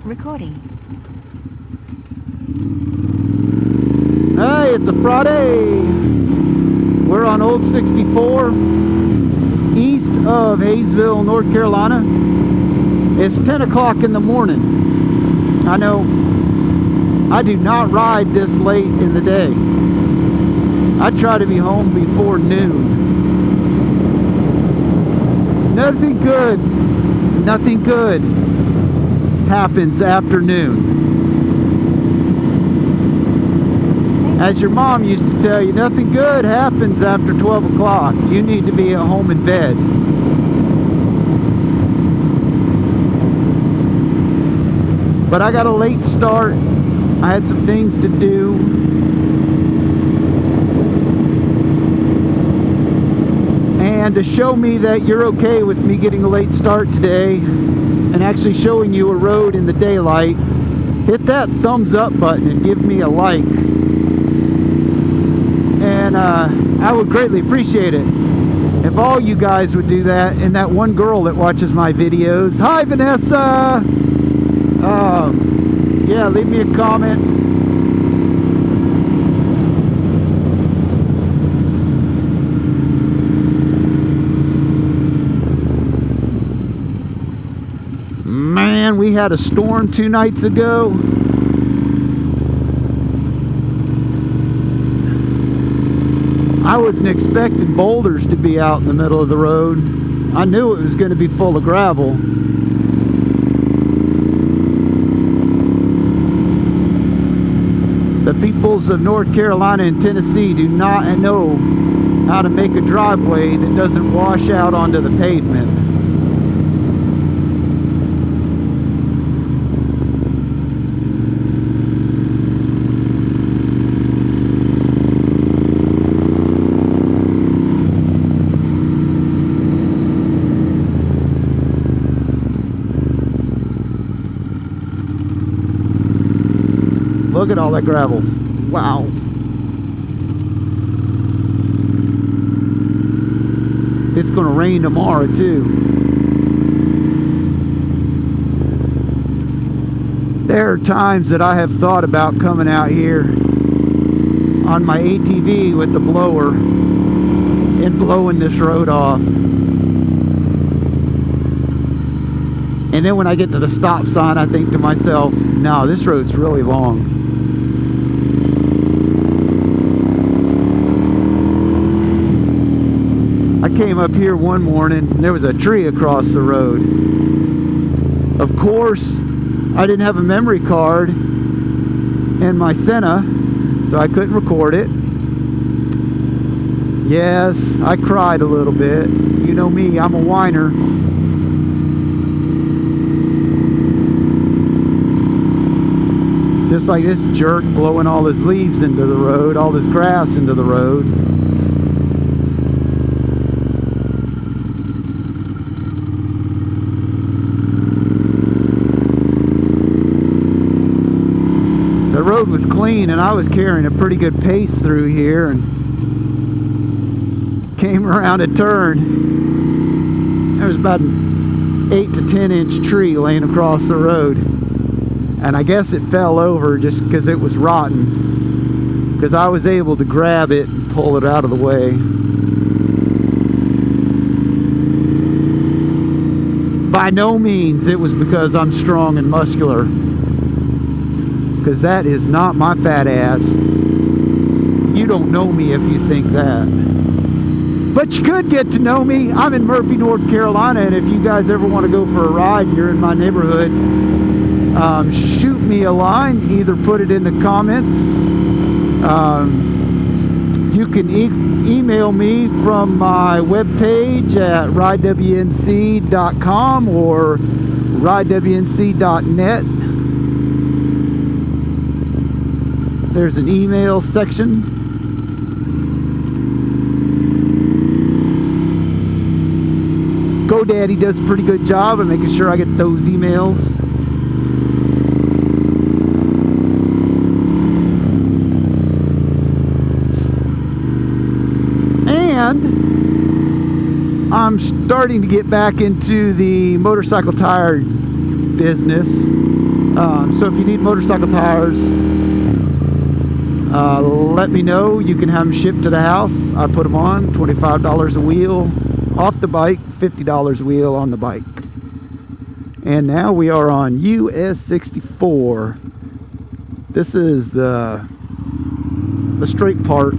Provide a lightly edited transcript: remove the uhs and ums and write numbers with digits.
Recording. Hey, it's a Friday. We're on Old 64, east of Hayesville, North Carolina. It's 10 o'clock in the morning. I know I do not ride this late in the day. I try to be home before noon. Nothing good happens after noon. As your mom used to tell you, nothing good happens after 12 o'clock. You need to be at home in bed. But I got a late start. I had some things to do. And to show me that you're okay with me getting a late start today and actually showing you a road in the daylight, hit that thumbs up button and give me a like. And I would greatly appreciate it if all you guys would do that, and that one girl that watches my videos. Hi, Vanessa! Yeah, leave me a comment. Man, we had a storm 2 nights ago. I wasn't expecting boulders to be out in the middle of the road. I knew it was going to be full of gravel. The peoples of North Carolina and Tennessee do not know how to make a driveway that doesn't wash out onto the pavement. Look at all that gravel. Wow. It's going to rain tomorrow too. There are times that I have thought about coming out here on my ATV with the blower and blowing this road off. And then when I get to the stop sign, I think to myself, no, this road's really long. I came up here one morning and there was a tree across the road. Of course, I didn't have a memory card in my Senna, so I couldn't record it. Yes, I cried a little bit. You know me, I'm a whiner. Just like this jerk blowing all his leaves into the road, all this grass into the road. The road was clean and I was carrying a pretty good pace through here, and came around a turn. There was about an 8 to 10 inch tree laying across the road. And I guess it fell over just because it was rotten, because I was able to grab it and pull it out of the way. By no means it was because I'm strong and muscular, because that is not my fat ass. You don't know me if you think that. But you could get to know me. I'm in Murphy, North Carolina, and if you guys ever want to go for a ride and you're in my neighborhood, shoot me a line. Either put it in the comments. You can email me from my webpage at ridewnc.com or ridewnc.net. There's an email section. GoDaddy does a pretty good job of making sure I get those emails. And I'm starting to get back into the motorcycle tire business. So if you need motorcycle tires, let me know. You can have them shipped to the house. I put them on, $25 a wheel off the bike, $50 a wheel on the bike. And now we are on US 64. This is the straight part.